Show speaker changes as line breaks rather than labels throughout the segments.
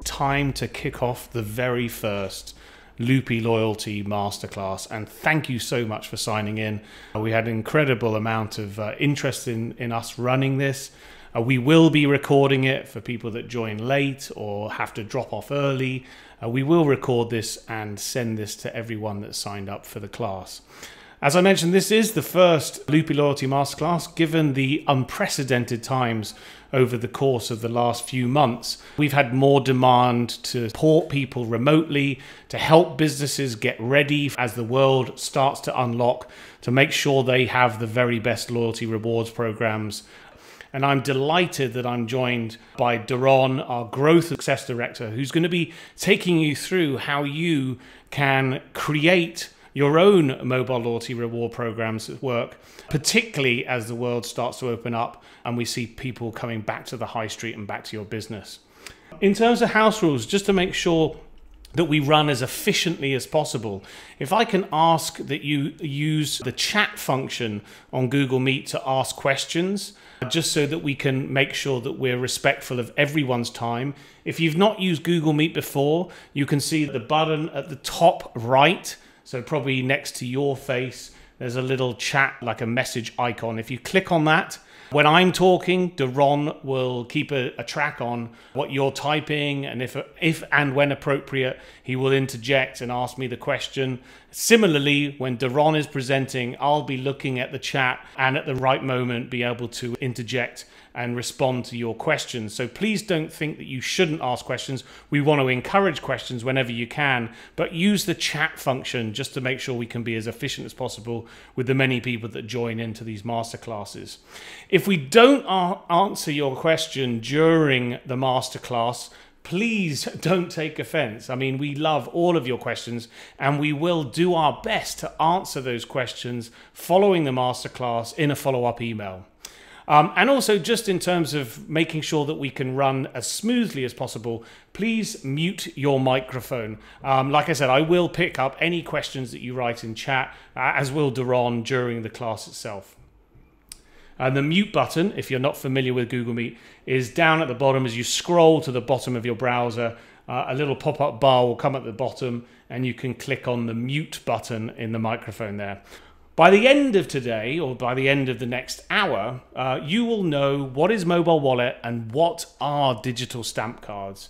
Time to kick off the very first Loopy Loyalty Masterclass, and thank you so much for signing in. We had an incredible amount of interest in us running this. We will be recording it for people that join late or have to drop off early. We will record this and send this to everyone that signed up for the class. As I mentioned, this is the first Loopy Loyalty Masterclass. Given the unprecedented times over the course of the last few months, we've had more demand to support people remotely, to help businesses get ready as the world starts to unlock, to make sure they have the very best loyalty rewards programs. And I'm delighted that I'm joined by Doron, our Growth Success Director, who's going to be taking you through how you can create your own mobile loyalty reward programs at work, particularly as the world starts to open up and we see people coming back to the high street and back to your business. In terms of house rules, just to make sure that we run as efficiently as possible, if I can ask that you use the chat function on Google Meet to ask questions, just so that we can make sure that we're respectful of everyone's time. If you've not used Google Meet before, you can see the button at the top right, so probably next to your face, there's a little chat, like a message icon. If you click on that, when I'm talking, Doron will keep a track on what you're typing, and if and when appropriate, he will interject and ask me the question. Similarly, when Doron is presenting, I'll be looking at the chat and at the right moment be able to interject and respond to your questions. So please don't think that you shouldn't ask questions. We want to encourage questions whenever you can, but use the chat function just to make sure we can be as efficient as possible with the many people that join into these masterclasses. If we don't answer your question during the masterclass, please don't take offense. I mean, we love all of your questions and we will do our best to answer those questions following the masterclass in a follow-up email. And also, just in terms of making sure that we can run as smoothly as possible, please mute your microphone. Like I said, I will pick up any questions that you write in chat, as will Doron during the class itself. And the mute button, if you're not familiar with Google Meet, is down at the bottom. As you scroll to the bottom of your browser, a little pop-up bar will come at the bottom and you can click on the mute button in the microphone there. By the end of today, or by the end of the next hour, you will know what is mobile wallet and what are digital stamp cards.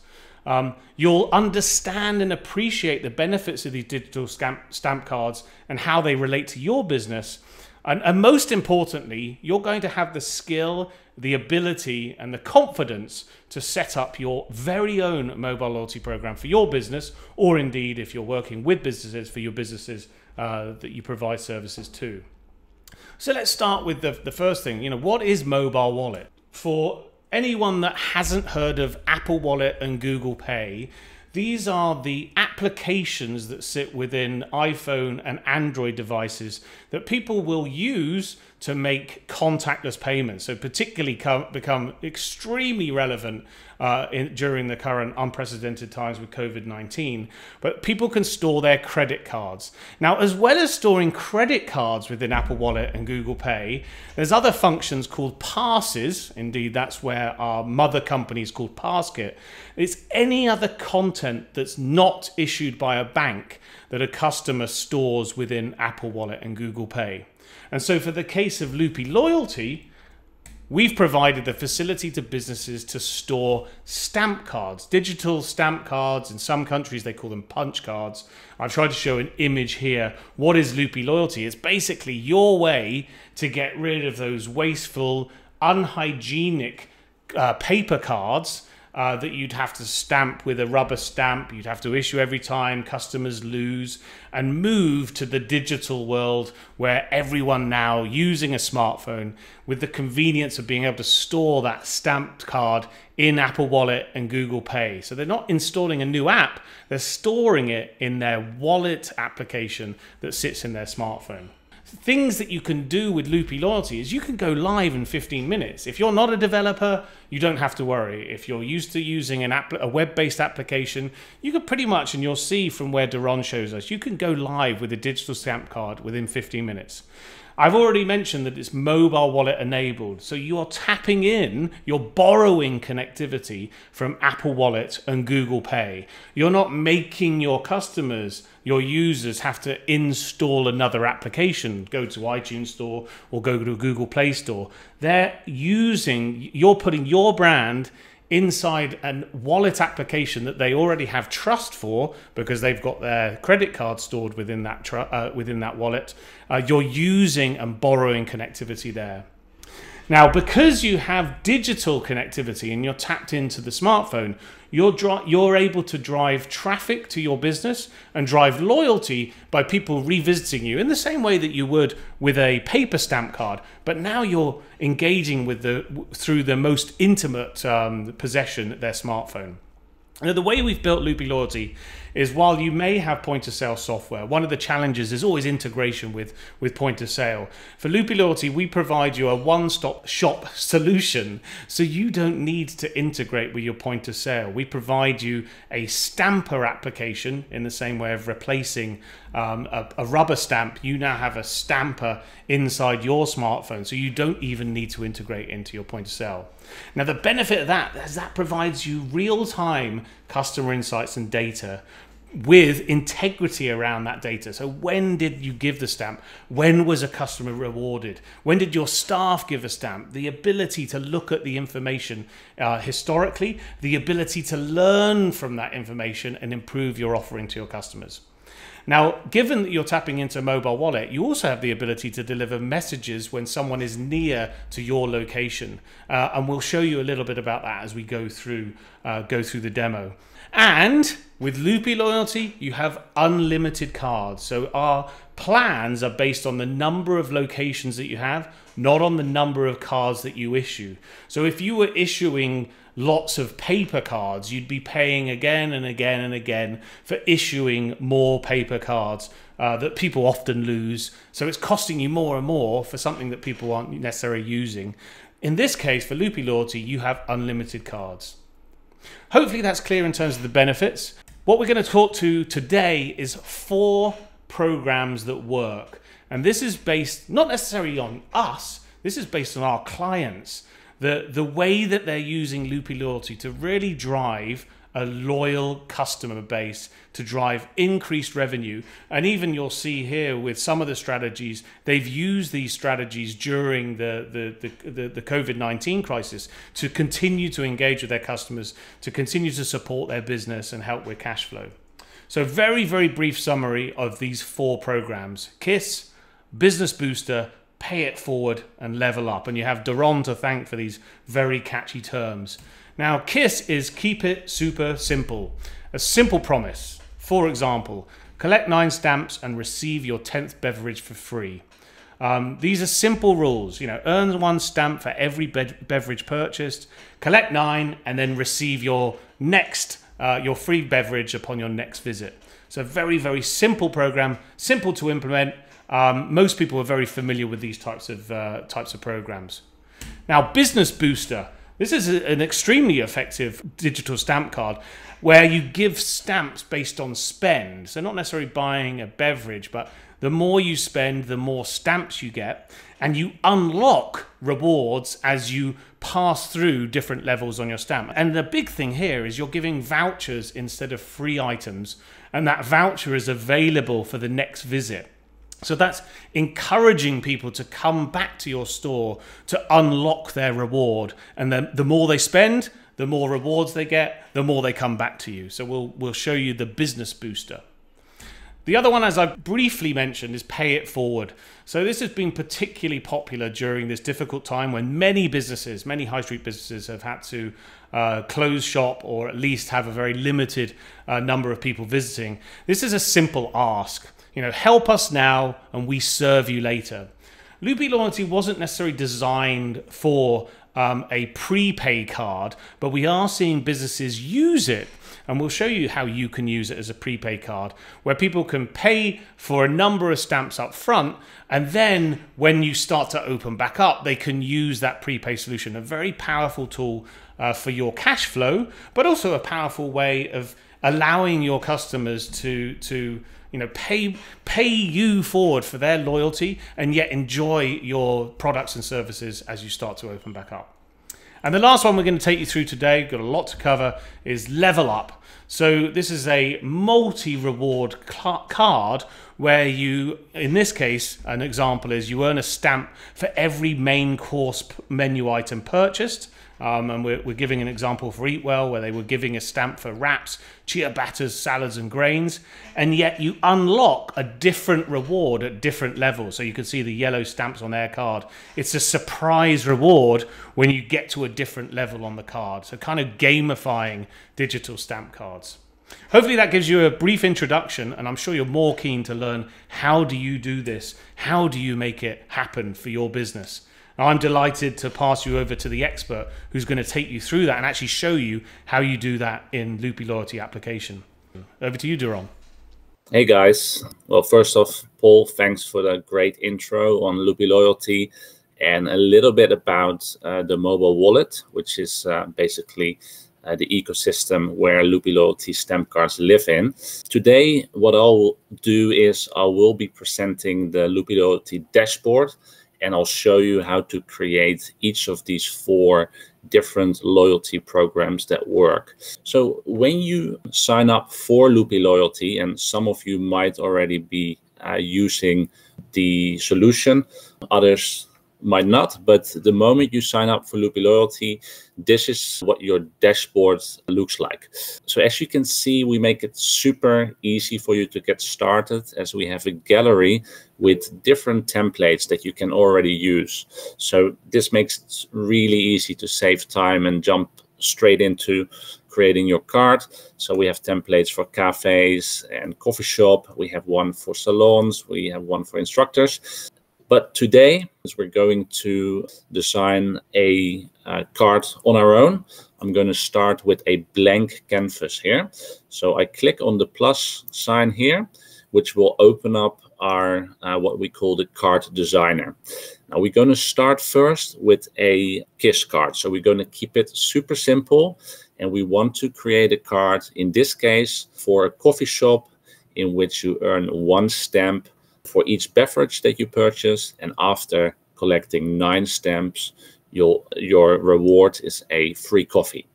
You'll understand and appreciate the benefits of these digital stamp cards and how they relate to your business. And most importantly, you're going to have the skill, the ability, and the confidence to set up your very own mobile loyalty program for your business, or indeed, if you're working with businesses, for your businesses that you provide services to. So let's start with the first thing. What is mobile wallet? For anyone that hasn't heard of Apple Wallet and Google Pay, these are the applications that sit within iPhone and Android devices that people will use to make contactless payments. So particularly become extremely relevant during the current unprecedented times with COVID-19. But people can store their credit cards. Now, as well as storing credit cards within Apple Wallet and Google Pay, there's other functions called passes. Indeed, that's where our mother company is called PassKit. It's any other content that's not issued by a bank that a customer stores within Apple Wallet and Google Pay. And so for the case of Loopy Loyalty, we've provided the facility to businesses to store stamp cards, digital stamp cards. In some countries, they call them punch cards. I've tried to show an image here. What is Loopy Loyalty? It's basically your way to get rid of those wasteful, unhygienic paper cards that you'd have to stamp with a rubber stamp, you'd have to issue every time customers lose, and move to the digital world where everyone now using a smartphone with the convenience of being able to store that stamped card in Apple Wallet and Google Pay. So they're not installing a new app, they're storing it in their wallet application that sits in their smartphone. Things that you can do with Loopy Loyalty is you can go live in 15 minutes. If you're not a developer, you don't have to worry. If you're used to using a web-based application, you can pretty much, and you'll see from where Doron shows us, you can go live with a digital stamp card within 15 minutes. I've already mentioned that it's mobile wallet enabled. So you're tapping in, you're borrowing connectivity from Apple Wallet and Google Pay. You're not making your customers, your users, have to install another application, go to iTunes Store or go to Google Play Store. You're putting your brand inside a wallet application that they already have trust for because they've got their credit card stored within that wallet. You're using and borrowing connectivity there. Now, because you have digital connectivity and you're tapped into the smartphone, you're able to drive traffic to your business and drive loyalty by people revisiting you in the same way that you would with a paper stamp card. But now you're engaging through the most intimate possession, their smartphone. Now, the way we've built Loopy Loyalty is, while you may have point of sale software, one of the challenges is always integration with point of sale. For Loopy Loyalty, we provide you a one-stop shop solution, so you don't need to integrate with your point of sale. We provide you a stamper application in the same way of replacing a rubber stamp. You now have a stamper inside your smartphone, so you don't even need to integrate into your point of sale. Now, the benefit of that is that provides you real-time customer insights and data with integrity around that data. So when did you give the stamp? When was a customer rewarded? When did your staff give a stamp? The ability to look at the information historically, the ability to learn from that information and improve your offering to your customers. Now, given that you're tapping into a mobile wallet, you also have the ability to deliver messages when someone is near to your location. And we'll show you a little bit about that as we go through the demo. And with Loopy Loyalty, you have unlimited cards. So our plans are based on the number of locations that you have, not on the number of cards that you issue. So if you were issuing lots of paper cards, you'd be paying again and again and again for issuing more paper cards that people often lose. So it's costing you more and more for something that people aren't necessarily using. In this case, for Loopy Loyalty, you have unlimited cards. Hopefully that's clear in terms of the benefits. What we're going to talk to today is 4 programs that work. And this is based not necessarily on us, this is based on our clients. The way that they're using Loopy Loyalty to really drive a loyal customer base, to drive increased revenue. And even you'll see here with some of the strategies, they've used these strategies during the COVID-19 crisis to continue to engage with their customers, to continue to support their business and help with cash flow. So very, very brief summary of these 4 programs: KISS, Business Booster, Pay It Forward, and Level Up. And you have Doron to thank for these very catchy terms. Now, KISS is keep it super simple. A simple promise. For example, collect 9 stamps and receive your 10th beverage for free. These are simple rules. Earn 1 stamp for every beverage purchased, collect 9, and then receive your free beverage upon your next visit. So a very, very simple program, simple to implement. Most people are very familiar with these types of programs. Now, Business Booster. This is an extremely effective digital stamp card where you give stamps based on spend. So not necessarily buying a beverage, but the more you spend, the more stamps you get. And you unlock rewards as you pass through different levels on your stamp. And the big thing here is you're giving vouchers instead of free items. And that voucher is available for the next visit. So that's encouraging people to come back to your store to unlock their reward. And then the more they spend, the more rewards they get, the more they come back to you. So we'll show you the Business Booster. The other one, as I briefly mentioned, is Pay It Forward. So this has been particularly popular during this difficult time when many businesses, many high street businesses have had to close shop or at least have a very limited number of people visiting. This is a simple ask. Help us now and we serve you later. Loopy Loyalty wasn't necessarily designed for a prepay card, but we are seeing businesses use it. And we'll show you how you can use it as a prepay card, where people can pay for a number of stamps up front, and then when you start to open back up, they can use that prepay solution. A very powerful tool for your cash flow, but also a powerful way of allowing your customers to pay you forward for their loyalty and yet enjoy your products and services as you start to open back up. And the last one we're going to take you through today, got a lot to cover, is Level Up. So this is a multi-reward card where you, in this case, an example is you earn a stamp for every main course menu item purchased. And we're giving an example for Eat Well where they were giving a stamp for wraps, chia batters, salads and grains, and yet you unlock a different reward at different levels. So you can see the yellow stamps on their card. It's a surprise reward when you get to a different level on the card. So kind of gamifying digital stamp cards. Hopefully that gives you a brief introduction, and I'm sure you're more keen to learn how do you do this? How do you make it happen for your business? Now, I'm delighted to pass you over to the expert who's going to take you through that and actually show you how you do that in Loopy Loyalty application. Over to you, Doron.
Hey guys. Well, first off, Paul, thanks for the great intro on Loopy Loyalty and a little bit about the mobile wallet, which is basically the ecosystem where Loopy Loyalty stamp cards live in. Today, what I'll do is I will be presenting the Loopy Loyalty dashboard, and I'll show you how to create each of these 4 different loyalty programs that work. So when you sign up for Loopy Loyalty, and some of you might already be using the solution, others might not, but the moment you sign up for Loopy Loyalty, this is what your dashboard looks like. So as you can see, we make it super easy for you to get started, as we have a gallery with different templates that you can already use. So this makes it really easy to save time and jump straight into creating your card. So we have templates for cafes and coffee shop. We have one for salons. We have one for instructors. But today, as we're going to design a card on our own, I'm going to start with a blank canvas here. So I click on the plus sign here, which will open up our what we call the card designer. Now we're going to start first with a KISS card. So we're going to keep it super simple, and we want to create a card, in this case, for a coffee shop in which you earn 1 stamp for each beverage that you purchase, and after collecting 9 stamps, your reward is a free coffee.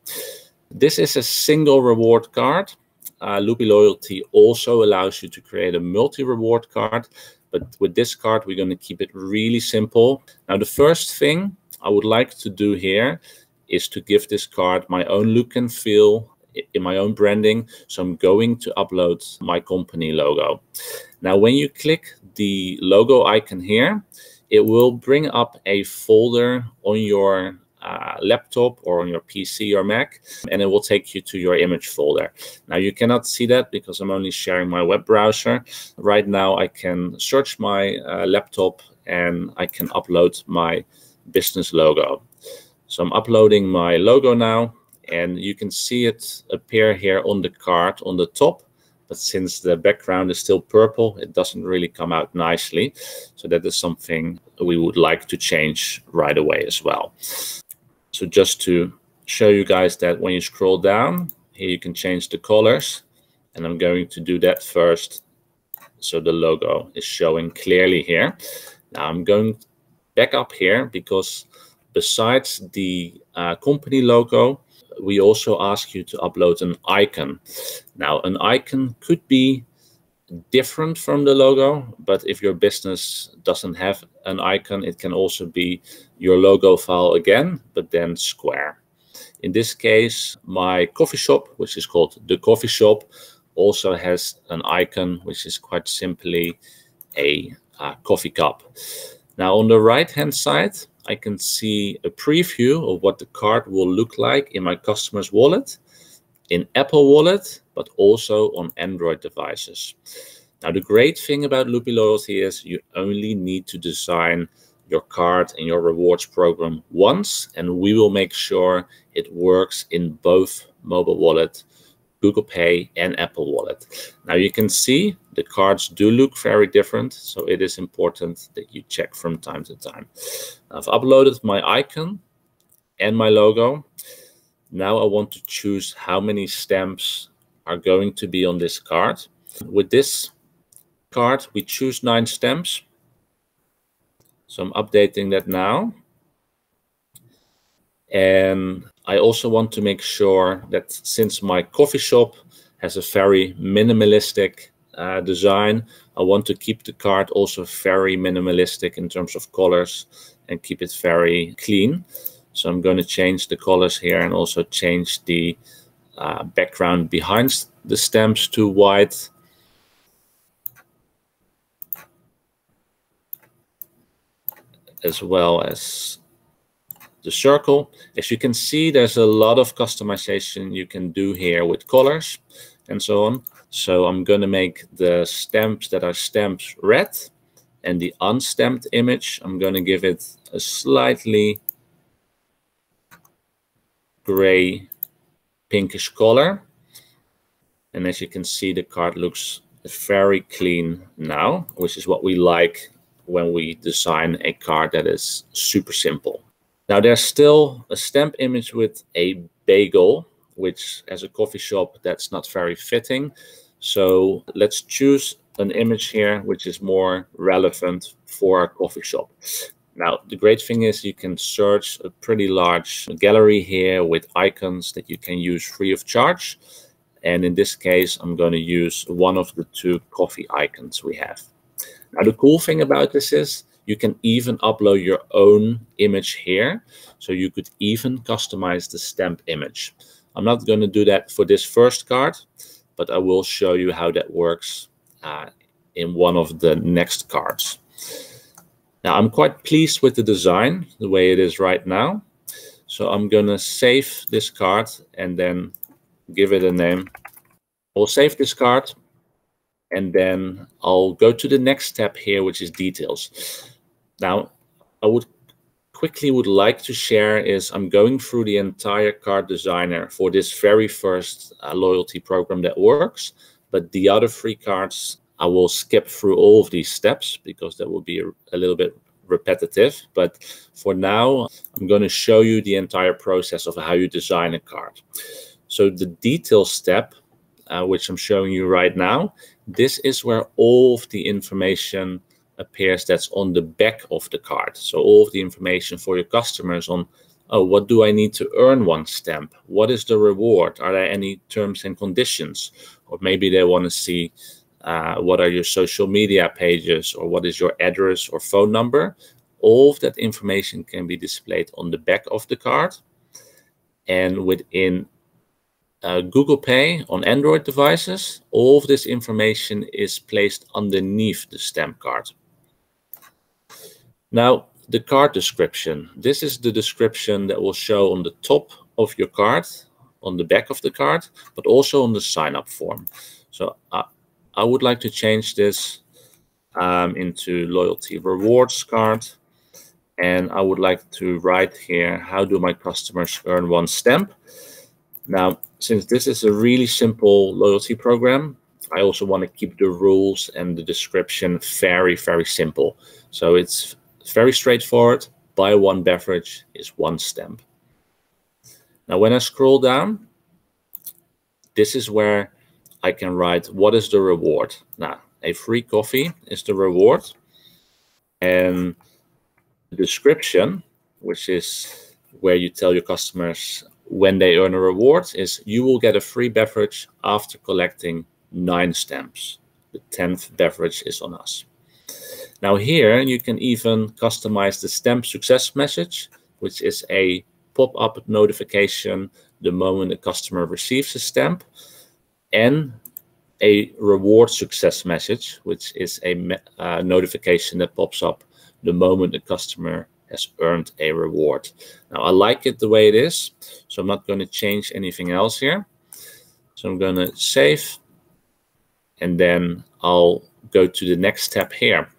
This is a single reward card. Loopy Loyalty also allows you to create a multi-reward card, but with this card, we're going to keep it really simple. Now, the first thing I would like to do here is to give this card my own look and feel, in my own branding. So I'm going to upload my company logo. Now, when you click the logo icon here, it will bring up a folder on your laptop or on your PC or Mac, and it will take you to your image folder. Now, you cannot see that because I'm only sharing my web browser. Right now, I can search my laptop and I can upload my business logo. So I'm uploading my logo now, and you can see it appear here on the card on the top. But since the background is still purple, it doesn't really come out nicely. So that is something we would like to change right away as well. So just to show you guys that when you scroll down, here you can change the colors. And I'm going to do that first, so the logo is showing clearly here. Now I'm going back up here because besides the company logo, we also ask you to upload an icon. Now, an icon could be different from the logo, but if your business doesn't have an icon, it can also be your logo file again, but then square. In this case, my coffee shop, which is called The Coffee Shop, also has an icon, which is quite simply a coffee cup. Now, on the right-hand side, I can see a preview of what the card will look like in my customer's wallet, in Apple Wallet, but also on Android devices. Now, the great thing about Loopy Loyalty is you only need to design your card and your rewards program once, and we will make sure it works in both mobile wallet, Google Pay, and Apple Wallet. Now, you can see the cards do look very different, so it is important that you check from time to time. I've uploaded my icon and my logo. Now I want to choose how many stamps are going to be on this card. With this card, we choose 9 stamps. So I'm updating that now. And I also want to make sure that since my coffee shop has a very minimalistic design, I want to keep the card also very minimalistic in terms of colors and keep it very clean. So I'm going to change the colors here and also change the background behind the stamps to white. As well as the circle. As you can see, there's a lot of customization you can do here with colors and so on. So I'm going to make the stamps that are stamped red, and the unstamped image, I'm going to give it a slightly gray pinkish color. And as you can see, the card looks very clean now, which is what we like when we design a card that is super simple. Now there's still a stamp image with a bagel, which as a coffee shop, that's not very fitting. So let's choose an image here which is more relevant for a coffee shop. Now, the great thing is you can search a pretty large gallery here with icons that you can use free of charge. And in this case, I'm going to use one of the 2 coffee icons we have. Now, the cool thing about this is you can even upload your own image here. So you could even customize the stamp image. I'm not going to do that for this first card, but I will show you how that works in one of the next cards. Now, I'm quite pleased with the design, the way it is right now. So I'm going to save this card and then give it a name. I'll save this card and then I'll go to the next step here, which is details. Now, I would like to share is I'm going through the entire card designer for this very first loyalty program that works. But the other 3 cards, I will skip through all of these steps because that will be a little bit repetitive. But for now, I'm going to show you the entire process of how you design a card. So the details step, which I'm showing you right now, this is where all of the information appears that's on the back of the card. So all of the information for your customers on, oh, what do I need to earn one stamp? What is the reward? Are there any terms and conditions? Or maybe they want to see what are your social media pages, or what is your address or phone number. All of that information can be displayed on the back of the card. And within Google Pay on Android devices, all of this information is placed underneath the stamp card. Now, the card description. This is the description that will show on the top of your card, on the back of the card, but also on the sign-up form. So I would like to change this into loyalty rewards card. And I would like to write here, how do my customers earn one stamp? Now, since this is a really simple loyalty program, I also want to keep the rules and the description very, very simple. So it's very straightforward. Buy 1 beverage is 1 stamp. Now, when I scroll down, this is where I can write, what is the reward? Now, a free coffee is the reward. And the description, which is where you tell your customers when they earn a reward, is you will get a free beverage after collecting 9 stamps. The 10th beverage is on us. Now here you can even customize the stamp success message, which is a pop-up notification the moment a customer receives a stamp, and a reward success message, which is a notification that pops up the moment the customer has earned a reward. Now, I like it the way it is, so I'm not going to change anything else here. So I'm going to save, and then I'll go to the next step here.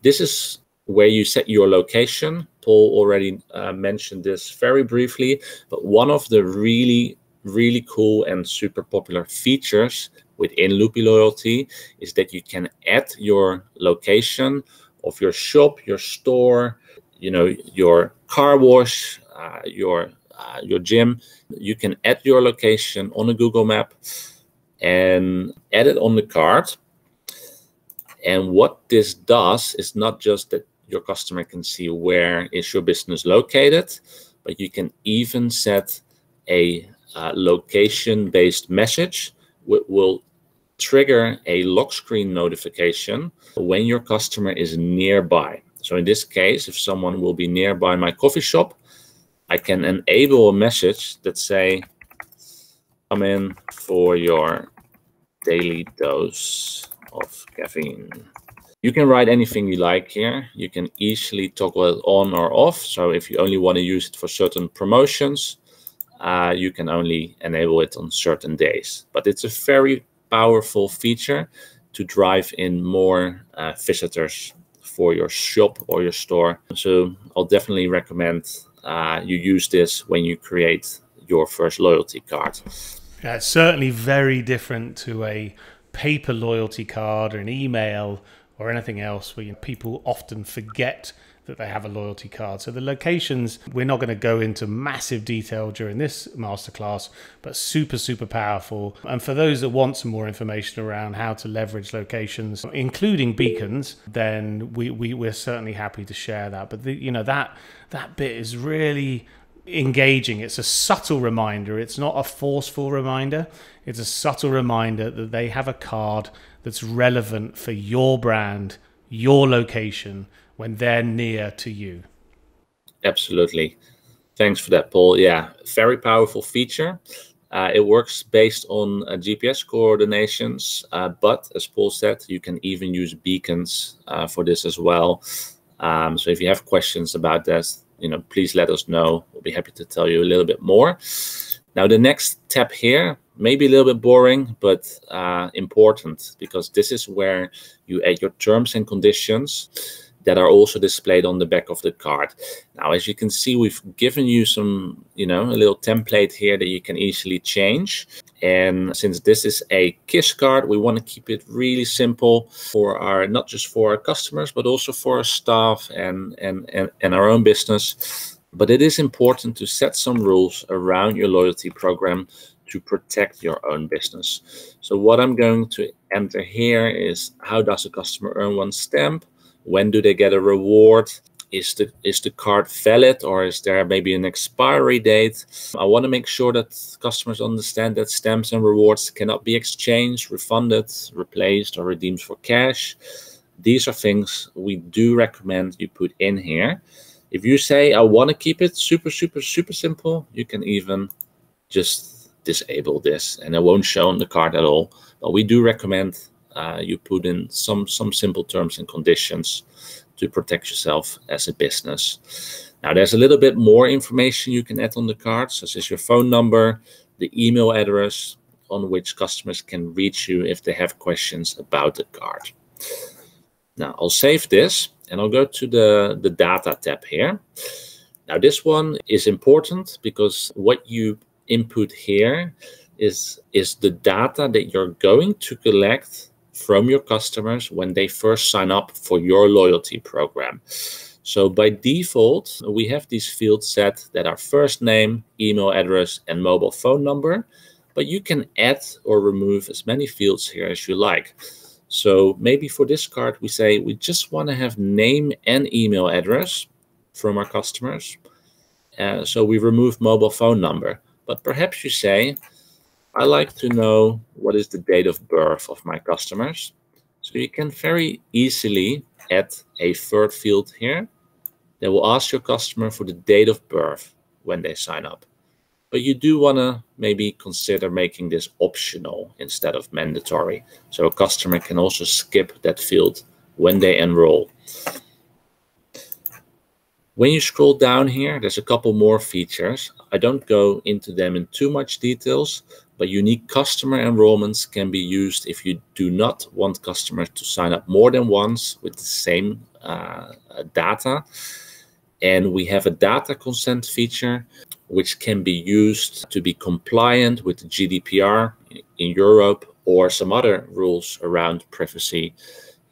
This is where you set your location. Paul already mentioned this very briefly, but one of the really cool and super popular features within Loopy Loyalty is that you can add your location of your shop, your store, you know, your car wash, your gym. You can add your location on a Google map, and add it on the card. And what this does is not just that your customer can see where is your business located, but you can even set a location-based message, which will trigger a lock screen notification when your customer is nearby. So in this case, if someone will be nearby my coffee shop, I can enable a message that say, come in for your daily dose of caffeine. You can write anything you like here. You can easily toggle it on or off. So if you only want to use it for certain promotions, you can only enable it on certain days. But it's a very powerful feature to drive in more visitors for your shop or your store. So I'll definitely recommend you use this when you create your first loyalty card.
Yeah, it's certainly very different to a paper loyalty card or an email or anything else where people often forget that they have a loyalty card. So the locations, we're not going to go into massive detail during this masterclass, but super, super powerful. And for those that want some more information around how to leverage locations, including beacons, then we're certainly happy to share that. But that bit is really engaging. It's a subtle reminder. It's not a forceful reminder. It's a subtle reminder that they have a card that's relevant for your brand, your location, when they're near to you.
Absolutely. Thanks for that, Paul. Yeah, very powerful feature. It works based on GPS coordinations, but as Paul said, you can even use beacons for this as well. So if you have questions about that, please let us know. We'll be happy to tell you a little bit more. Now, the next tab here may be a little bit boring, but important, because this is where you add your terms and conditions that are also displayed on the back of the card. Now, as you can see, we've given you some, a little template here that you can easily change. And since this is a KISS card, we want to keep it really simple for not just for our customers, but also for our staff and our own business. But it is important to set some rules around your loyalty program to protect your own business. So what I'm going to enter here is, how does a customer earn one stamp? When do they get a reward? Is the card valid, or is there maybe an expiry date? I want to make sure that customers understand that stamps and rewards cannot be exchanged, refunded, replaced, or redeemed for cash. These are things we do recommend you put in here. If you say, I want to keep it super, super, super simple, you can even just disable this and it won't show on the card at all. But we do recommend you put in some simple terms and conditions to protect yourself as a business. Now, there's a little bit more information you can add on the card, such as your phone number, the email address on which customers can reach you if they have questions about the card. Now, I'll save this and I'll go to the data tab here. Now, this one is important because what you input here is the data that you're going to collect from your customers when they first sign up for your loyalty program. So by default, we have these fields set that are first name, email address, and mobile phone number, but you can add or remove as many fields here as you like. So maybe for this card, we say we just want to have name and email address from our customers. So we remove mobile phone number, but perhaps you say, I like to know what is the date of birth of my customers. So you can very easily add a third field here that will ask your customer for the date of birth when they sign up. But you do want to maybe consider making this optional instead of mandatory. So a customer can also skip that field when they enroll. When you scroll down here, there's a couple more features. I don't go into them in too much details, but unique customer enrollments can be used if you do not want customers to sign up more than once with the same data. And we have a data consent feature, which can be used to be compliant with the GDPR in Europe or some other rules around privacy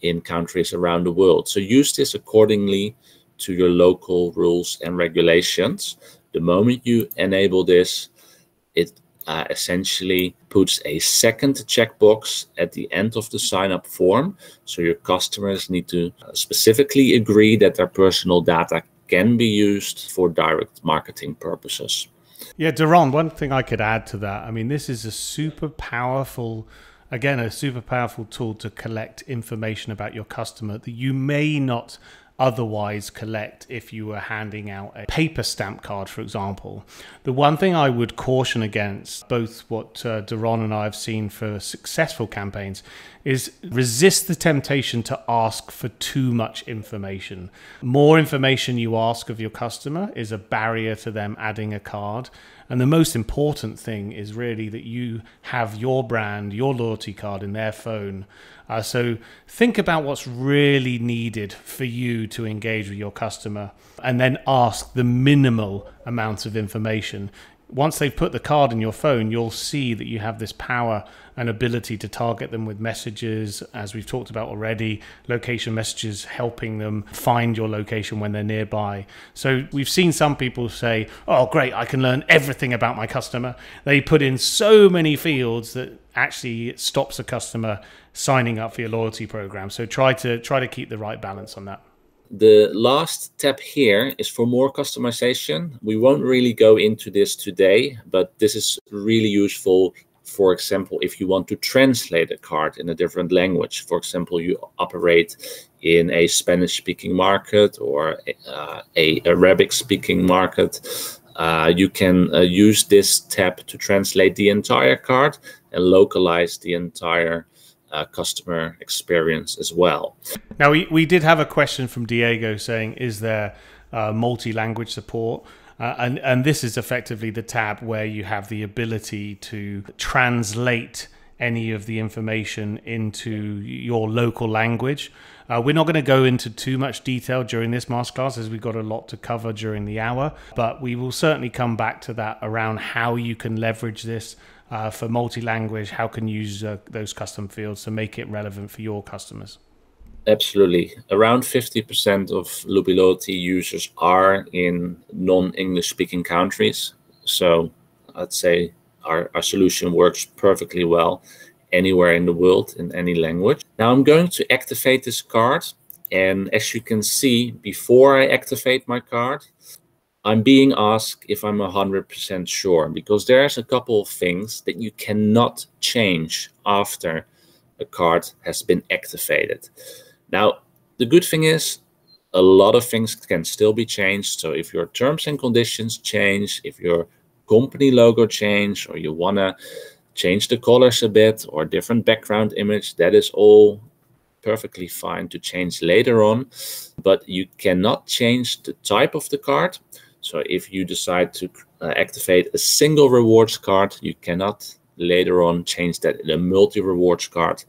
in countries around the world. So use this accordingly to your local rules and regulations. The moment you enable this, it essentially puts a second checkbox at the end of the sign-up form. So your customers need to specifically agree that their personal data can be used for direct marketing purposes.
Yeah, Doron, one thing I could add to that, I mean, this is a super powerful tool to collect information about your customer that you may not otherwise collect if you were handing out a paper stamp card, for example. The one thing I would caution against, both what Doron and I have seen for successful campaigns, is resist the temptation to ask for too much information. More information you ask of your customer is a barrier to them adding a card. And the most important thing is really that you have your brand, your loyalty card in their phone. So think about what's really needed for you to engage with your customer, and then ask the minimal amount of information. Once they've put the card in your phone, you'll see that you have this power and ability to target them with messages, as we've talked about already, location messages helping them find your location when they're nearby. So we've seen some people say, oh, great, I can learn everything about my customer. They put in so many fields that actually it stops a customer signing up for your loyalty program. So try to keep the right balance on that.
The last tab here is for more customization. We won't really go into this today, but this is really useful. For example, if you want to translate a card in a different language, for example, you operate in a Spanish-speaking market or a Arabic-speaking market, you can use this tab to translate the entire card and localize the entire customer experience as well.
Now, we did have a question from Diego saying, is there multi-language support? And this is effectively the tab where you have the ability to translate any of the information into your local language. We're not going to go into too much detail during this masterclass, as we've got a lot to cover during the hour, but we will certainly come back to that around how you can leverage this for multi-language, how can you use those custom fields to make it relevant for your customers.
Absolutely. Around 50% of Loopy Loyalty users are in non-English speaking countries. So I'd say our solution works perfectly well anywhere in the world, in any language. Now I'm going to activate this card. And as you can see, before I activate my card, I'm being asked if I'm 100% sure, because there's a couple of things that you cannot change after a card has been activated. Now, the good thing is a lot of things can still be changed. So if your terms and conditions change, if your company logo change, or you want to change the colors a bit or different background image, that is all perfectly fine to change later on. But you cannot change the type of the card. So if you decide to activate a single rewards card, you cannot later on change that in a multi-rewards card.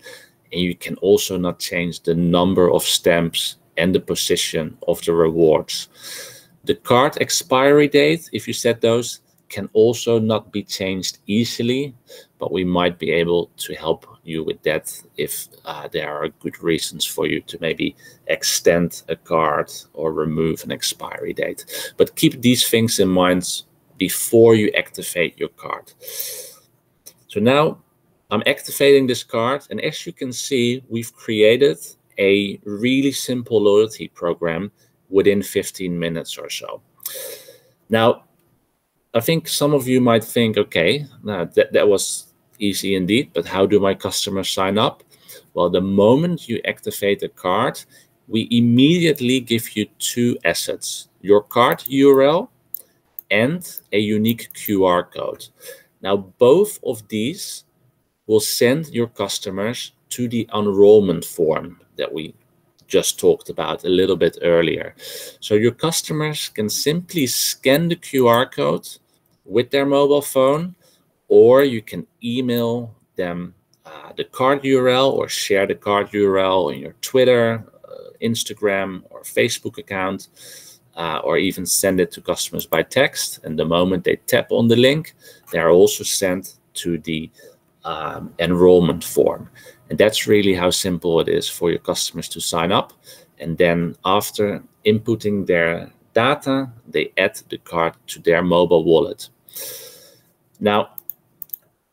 And you can also not change the number of stamps and the position of the rewards. The card expiry date, if you set those, can also not be changed easily, but we might be able to help you with that if there are good reasons for you to maybe extend a card or remove an expiry date. But keep these things in mind before you activate your card. So now I'm activating this card, and as you can see, we've created a really simple loyalty program within 15 minutes or so. Now, I think some of you might think, okay, that was easy indeed, but how do my customers sign up? Well, the moment you activate the card, we immediately give you two assets, your card URL and a unique QR code. Now, both of these will send your customers to the enrollment form that we just talked about a little bit earlier. So your customers can simply scan the QR code with their mobile phone, or you can email them the card URL or share the card URL in your Twitter, Instagram, or Facebook account, or even send it to customers by text. And the moment they tap on the link, they are also sent to the enrollment form. And that's really how simple it is for your customers to sign up. And then after inputting their data, they add the card to their mobile wallet. Now,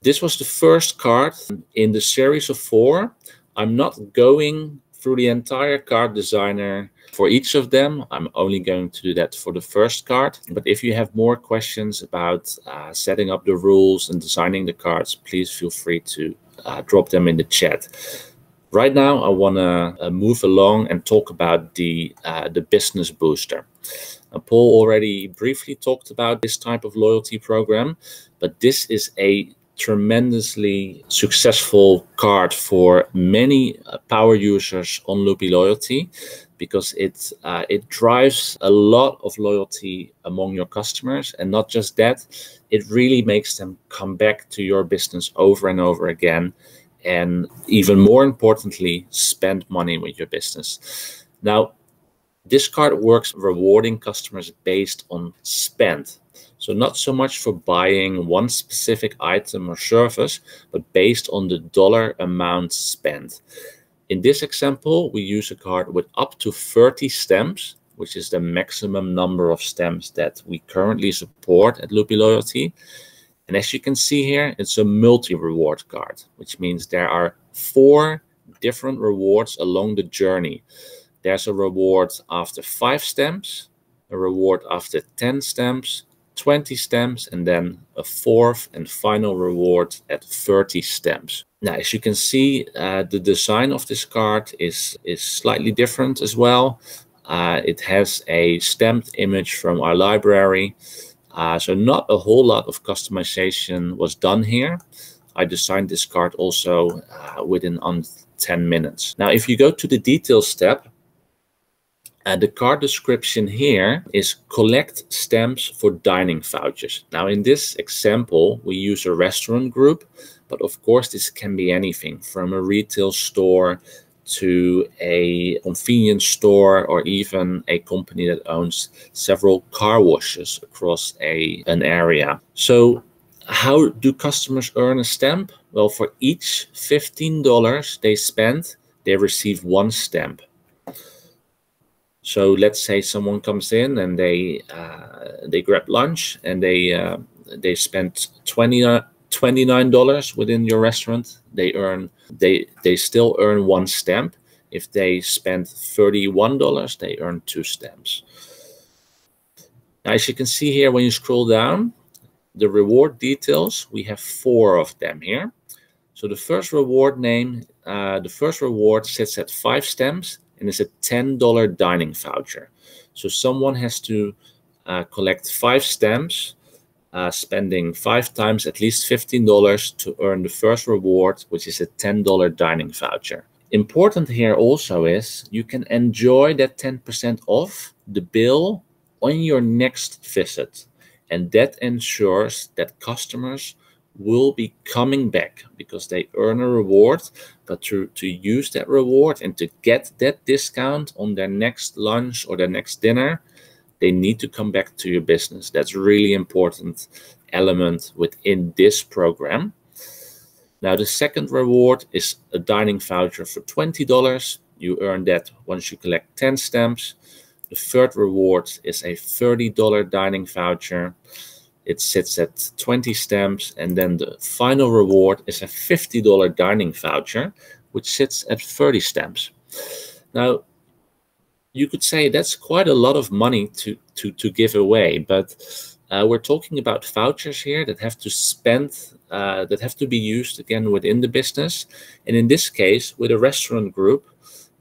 This was the first card in the series of 4. I'm not going through the entire card designer for each of them. I'm only going to do that for the first card. But if you have more questions about setting up the rules and designing the cards, please feel free to drop them in the chat. Right now, I want to move along and talk about the business booster. Paul already briefly talked about this type of loyalty program, but this is a tremendously successful card for many power users on Loopy Loyalty, because it drives a lot of loyalty among your customers. And not just that, it really makes them come back to your business over and over again. And even more importantly, spend money with your business. Now, this card works rewarding customers based on spend. So not so much for buying one specific item or service, but based on the dollar amount spent. In this example, we use a card with up to 30 stamps, which is the maximum number of stamps that we currently support at Loopy Loyalty. And as you can see here, it's a multi-reward card, which means there are 4 different rewards along the journey. There's a reward after 5 stamps, a reward after 10 stamps, 20 stamps, and then a 4th and final reward at 30 stamps. Now, as you can see, the design of this card is slightly different as well. It has a stamped image from our library. So not a whole lot of customization was done here. I designed this card also within 10 minutes. Now, if you go to the details tab, the card description here is collect stamps for dining vouchers. Now, in this example, we use a restaurant group, but of course, this can be anything from a retail store to a convenience store, or even a company that owns several car washes across an area. So how do customers earn a stamp? Well, for each $15 they spend, they receive 1 stamp. So let's say someone comes in and they grab lunch and they spent $29 within your restaurant. They still earn 1 stamp. If they spend $31, they earn 2 stamps. Now, as you can see here, when you scroll down, the reward details, we have 4 of them here. So the first reward sits at 5 stamps and is a $10 dining voucher. So someone has to collect 5 stamps, spending 5 times at least $15 to earn the first reward, which is a $10 dining voucher. Important here also is you can enjoy that 10% off the bill on your next visit. And that ensures that customers will be coming back because they earn a reward, but to use that reward and to get that discount on their next lunch or their next dinner, they need to come back to your business. That's a really important element within this program. Now, the second reward is a dining voucher for $20. You earn that once you collect 10 stamps. The third reward is a $30 dining voucher. It sits at 20 stamps. And then the final reward is a $50 dining voucher, which sits at 30 stamps. Now, you could say that's quite a lot of money to give away, but we're talking about vouchers here that have to be used again within the business. And in this case, with a restaurant group,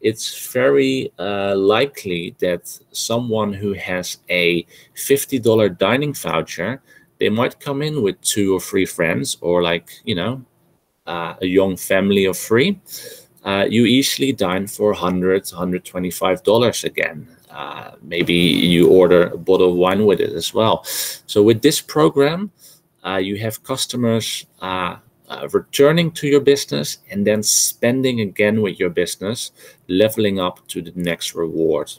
it's very likely that someone who has a $50 dining voucher, they might come in with 2 or 3 friends, or like, a young family of 3. You easily dine for $100, $125 again. Maybe you order a bottle of wine with it as well. So with this program, you have customers returning to your business and then spending again with your business, leveling up to the next reward.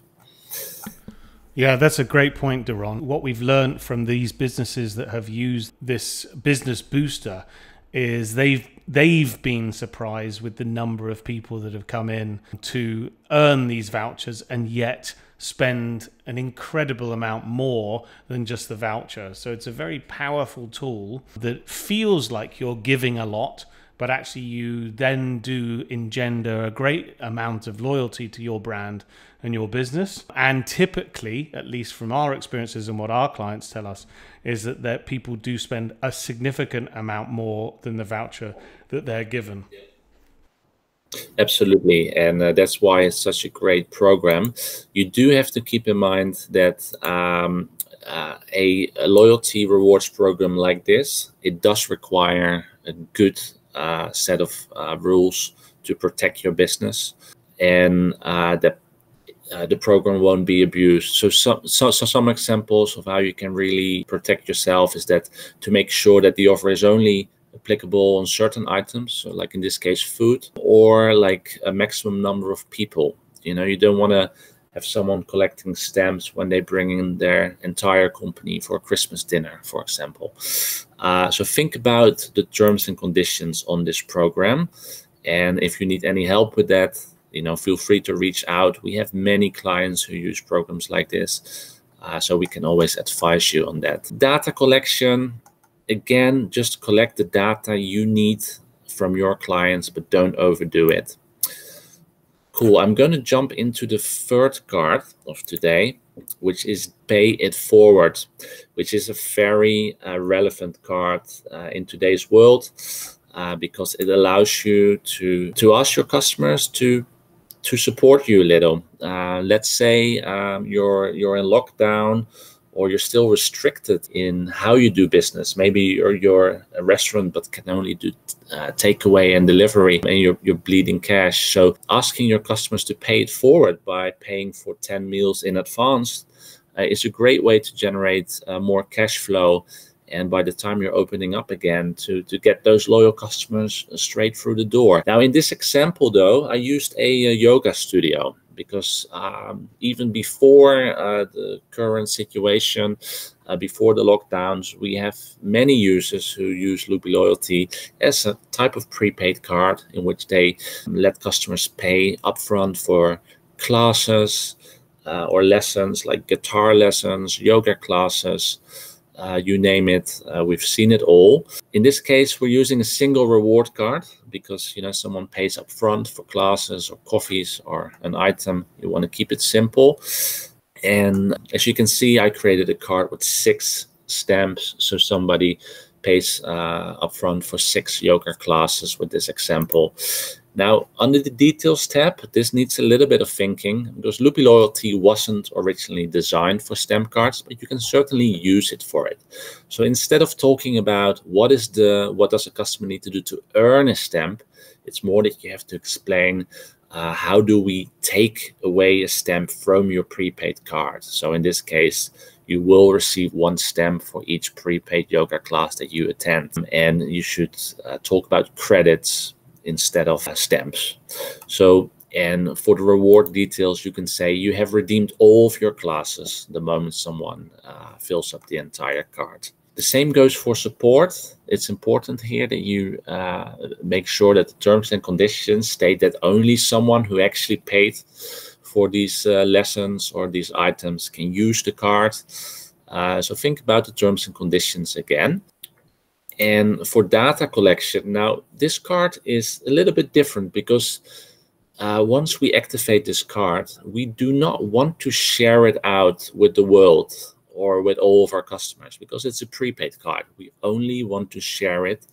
Yeah, that's a great point, Doron. What we've learned from these businesses that have used this business booster is they've been surprised with the number of people that have come in to earn these vouchers and yet spend an incredible amount more than just the voucher. So it's a very powerful tool that feels like you're giving a lot, but actually you then do engender a great amount of loyalty to your brand and your business. And typically, at least from our experiences and what our clients tell us, is that people do spend a significant amount more than the voucher that they're given.
Absolutely, and that's why it's such a great program. You do have to keep in mind that a loyalty rewards program like this, it does require a good set of rules to protect your business, and that the program won't be abused. So some examples of how you can really protect yourself is that to make sure that the offer is only applicable on certain items, so like in this case food, or like a maximum number of people. You know, you don't want to have someone collecting stamps when they bring in their entire company for a Christmas dinner, for example. So think about the terms and conditions on this program, and if you need any help with that, you know, feel free to reach out. We have many clients who use programs like this, so we can always advise you on that. Data collection, again, just collect the data you need from your clients, but don't overdo it. Cool, I'm going to jump into the third card of today, which is Pay It Forward, which is a very relevant card in today's world, because it allows you to ask your customers to support you a little. Let's say you're in lockdown, or you're still restricted in how you do business. Maybe you're a restaurant but can only do takeaway and delivery, and you're bleeding cash. So asking your customers to pay it forward by paying for 10 meals in advance is a great way to generate more cash flow. And by the time you're opening up again, to get those loyal customers straight through the door. Now, in this example, though, I used a yoga studio because even before the current situation, before the lockdowns, we have many users who use Loopy Loyalty as a type of prepaid card in which they let customers pay upfront for classes or lessons like guitar lessons, yoga classes, you name it. We've seen it all. In this case, we're using a single reward card because, you know, someone pays up front for classes or coffees or an item. You want to keep it simple. And as you can see, I created a card with 6 stamps. So somebody pays up front for 6 yoga classes with this example. Now, under the details tab, this needs a little bit of thinking because Loopy Loyalty wasn't originally designed for stamp cards, but you can certainly use it for it. So instead of talking about what does a customer need to do to earn a stamp, it's more that you have to explain how do we take away a stamp from your prepaid card. So in this case, you will receive 1 stamp for each prepaid yoga class that you attend, and you should talk about credits instead of stamps. So, and for the reward details, you can say you have redeemed all of your classes the moment someone fills up the entire card. The same goes for support. It's important here that you make sure that the terms and conditions state that only someone who actually paid for these lessons or these items can use the card. So think about the terms and conditions again. And for data collection, now this card is a little bit different because once we activate this card, we do not want to share it out with the world or with all of our customers because it's a prepaid card. We only want to share it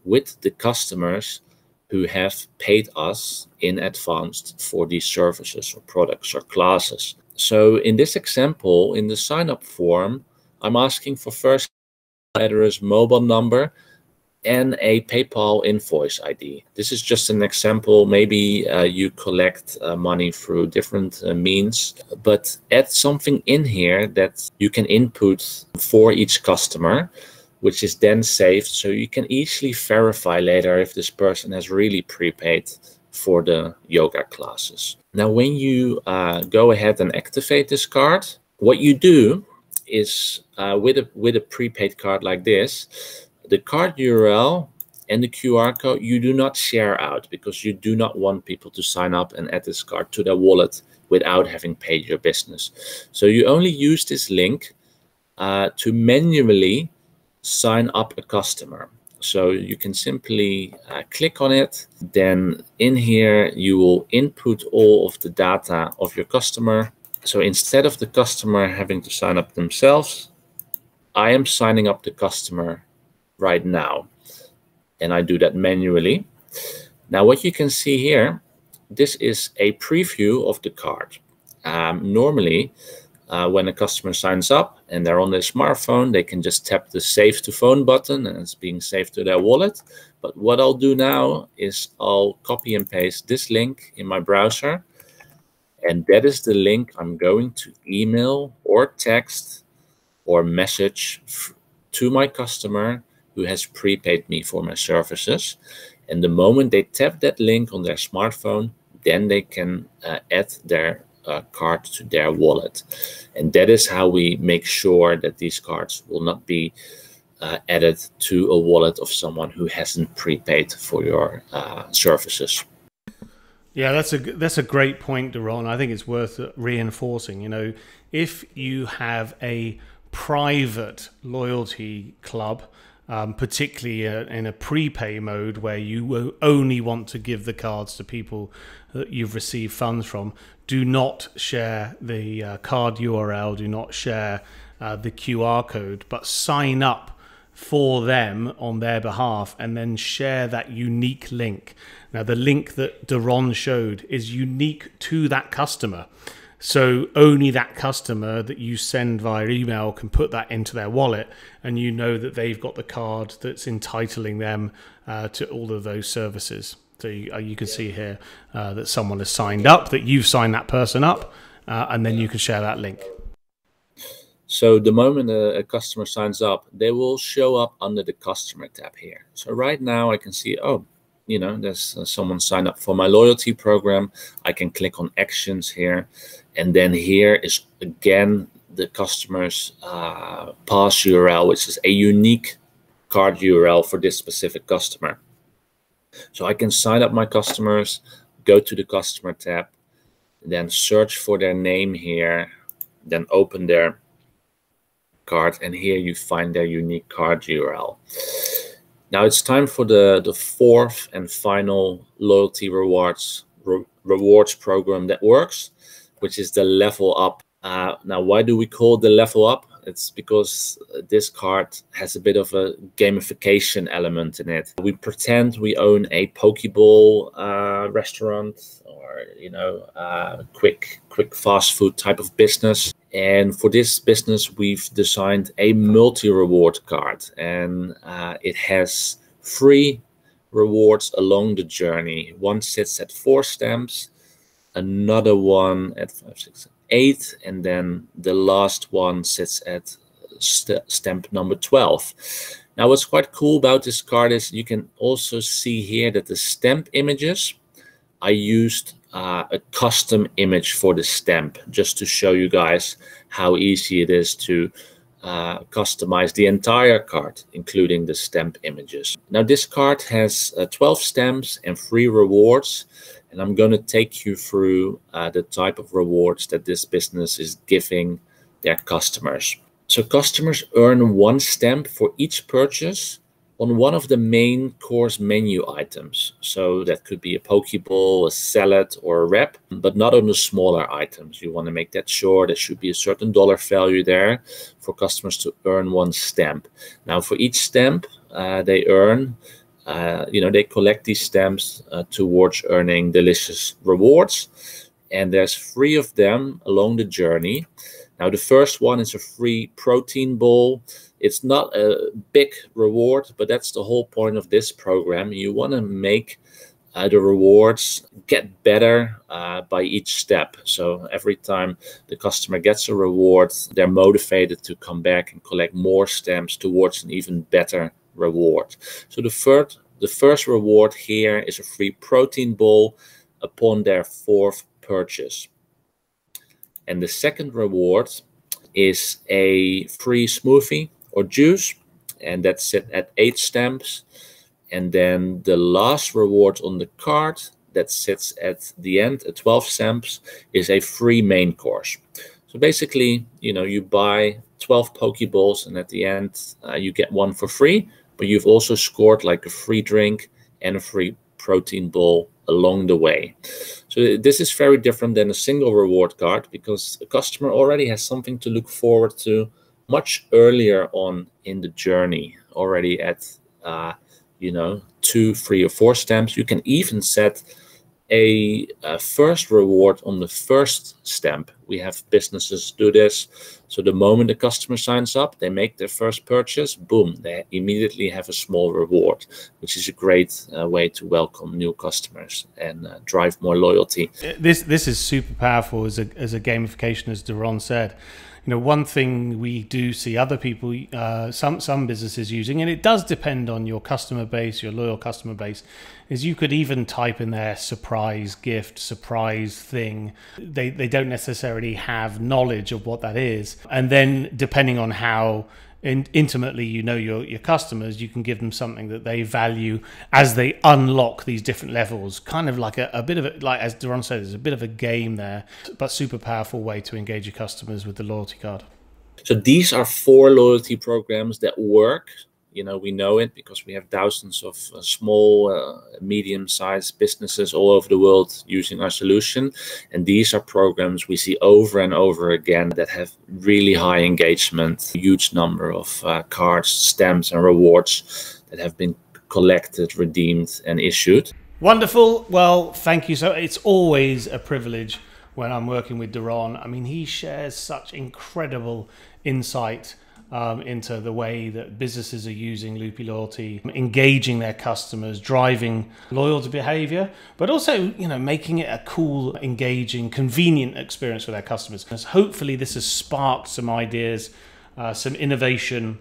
with the customers who have paid us in advance for these services or products or classes. So in this example, in the sign-up form, I'm asking for first address, mobile number, and a PayPal invoice ID. This is just an example. Maybe you collect money through different means, but add something in here that you can input for each customer, which is then saved so you can easily verify later if this person has really prepaid for the yoga classes. Now, when you go ahead and activate this card, what you do is with a prepaid card like this, the card URL and the QR code you do not share out because you do not want people to sign up and add this card to their wallet without having paid your business. So you only use this link to manually sign up a customer. So you can simply click on it. Then in here, you will input all of the data of your customer. So instead of the customer having to sign up themselves, I am signing up the customer right now. And I do that manually. Now what you can see here, this is a preview of the card. Normally, when a customer signs up and they're on their smartphone, they can just tap the Save to Phone button and it's being saved to their wallet. But what I'll do now is I'll copy and paste this link in my browser. And that is the link I'm going to email or text or message to my customer who has prepaid me for my services. And the moment they tap that link on their smartphone, then they can add their card to their wallet. And that is how we make sure that these cards will not be added to a wallet of someone who hasn't prepaid for your services.
Yeah, that's a great point, Doron. I think it's worth reinforcing. You know, if you have a private loyalty club, particularly in a prepay mode where you only want to give the cards to people that you've received funds from, do not share the card URL, do not share the QR code, but sign up for them on their behalf and then share that unique link. Now, the link that Doron showed is unique to that customer. So only that customer that you send via email can put that into their wallet, and you know that they've got the card that's entitling them to all of those services. So you can see here that someone has signed up, that you've signed that person up, and then you can share that link.
So the moment a customer signs up, they will show up under the customer tab here. So right now I can see, oh, you know, there's someone signed up for my loyalty program. I can click on actions here. And then here is again the customer's pass URL, which is a unique card URL for this specific customer. So I can sign up my customers, go to the customer tab, then search for their name here, then open their card, and here you find their unique card URL. Now it's time for the fourth and final loyalty rewards program that works, which is the level up. Now, why do we call it the level up? It's because this card has a bit of a gamification element in it. We pretend we own a Pokeball restaurant, or quick fast food type of business. And for this business, we've designed a multi-reward card, and it has 3 rewards along the journey. One sits at 4 stamps, another one at 5, 6, 8, and then the last one sits at stamp number 12. Now, what's quite cool about this card is you can also see here that the stamp images, I used a custom image for the stamp, just to show you guys how easy it is to customize the entire card, including the stamp images. Now, this card has 12 stamps and 3 rewards, and I'm going to take you through the type of rewards that this business is giving their customers. So customers earn 1 stamp for each purchase on one of the main course menu items. So that could be a Pokeball, a salad, or a wrap, but not on the smaller items. You want to make that sure there should be a certain dollar value there for customers to earn 1 stamp. Now, for each stamp they earn, they collect these stamps towards earning delicious rewards. And there's 3 of them along the journey. Now, the first one is a free protein bowl. It's not a big reward, but that's the whole point of this program. You want to make the rewards get better by each step. So every time the customer gets a reward, they're motivated to come back and collect more stamps towards an even better reward. So the first reward here is a free protein bowl upon their 4th purchase. And the second reward is a free smoothie or juice, and that's set at 8 stamps. And then the last reward on the card, that sits at the end at 12 stamps is a free main course. So basically, you buy 12 Pokeballs, and at the end you get one for free, but you've also scored like a free drink and a free protein bowl along the way. So this is very different than a single reward card, because a customer already has something to look forward to much earlier on in the journey, already at 2, 3, or 4 stamps. You can even set a first reward on the first stamp. We have businesses do this. So the moment the customer signs up, they make their first purchase, boom, they immediately have a small reward, which is a great way to welcome new customers and drive more loyalty.
This is super powerful as a gamification, as Doron said. One thing we do see other people, some businesses using, and it does depend on your customer base, your loyal customer base, is you could even type in their surprise gift, surprise thing. They don't necessarily have knowledge of what that is. And then depending on how intimately your customers, you can give them something that they value as they unlock these different levels, kind of like a bit of it, like as Doron said, there's a bit of a game there, but super powerful way to engage your customers with the loyalty card.
So these are 4 loyalty programs that work. We know it because we have thousands of small, medium-sized businesses all over the world using our solution. And these are programs we see over and over again that have really high engagement, huge number of cards, stamps, and rewards that have been collected, redeemed, and issued.
Wonderful. Well, thank you. So it's always a privilege when I'm working with Doron. I mean, he shares such incredible insight into the way that businesses are using Loopy Loyalty, engaging their customers, driving loyalty behavior, but also, making it a cool, engaging, convenient experience for their customers. And hopefully this has sparked some ideas, some innovation,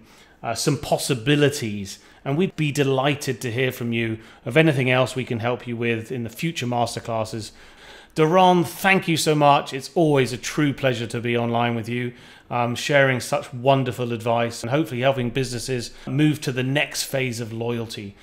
some possibilities, and we'd be delighted to hear from you of anything else we can help you with in the future masterclasses. Doron, thank you so much. It's always a true pleasure to be online with you, sharing such wonderful advice and hopefully helping businesses move to the next phase of loyalty.